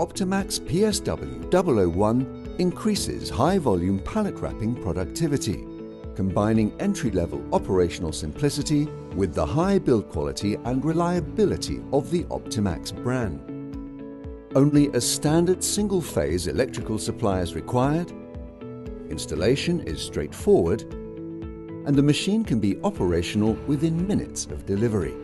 Optimax PSWR001 increases high-volume pallet wrapping productivity, combining entry-level operational simplicity with the high build quality and reliability of the Optimax brand. Only a standard single-phase electrical supply is required, installation is straightforward, and the machine can be operational within minutes of delivery.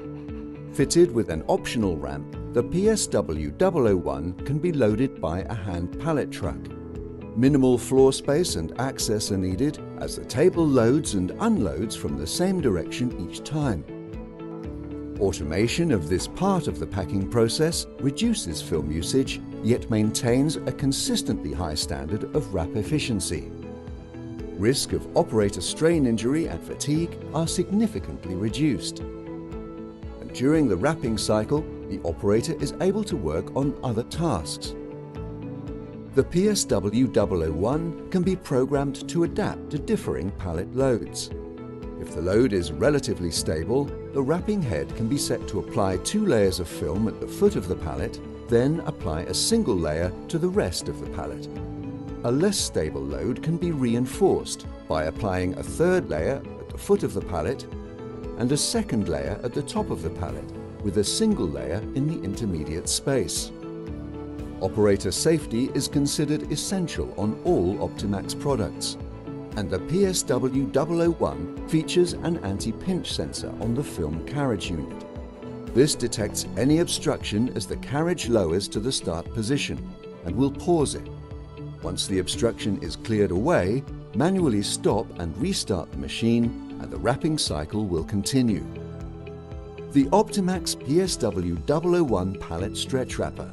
Fitted with an optional ramp, the PSWR001 can be loaded by a hand pallet truck. Minimal floor space and access are needed as the table loads and unloads from the same direction each time. Automation of this part of the packing process reduces film usage, yet maintains a consistently high standard of wrap efficiency. Risk of operator strain injury and fatigue are significantly reduced. And during the wrapping cycle, the operator is able to work on other tasks. The PSWR001 can be programmed to adapt to differing pallet loads. If the load is relatively stable, the wrapping head can be set to apply 2 layers of film at the foot of the pallet, then apply a single layer to the rest of the pallet. A less stable load can be reinforced by applying a 3rd layer at the foot of the pallet and a 2nd layer at the top of the pallet, with a single layer in the intermediate space. Operator safety is considered essential on all Optimax products, and the PSWR001 features an anti-pinch sensor on the film carriage unit. This detects any obstruction as the carriage lowers to the start position and will pause it. Once the obstruction is cleared away, manually stop and restart the machine, and the wrapping cycle will continue. The Optimax PSWR001 pallet stretch wrapper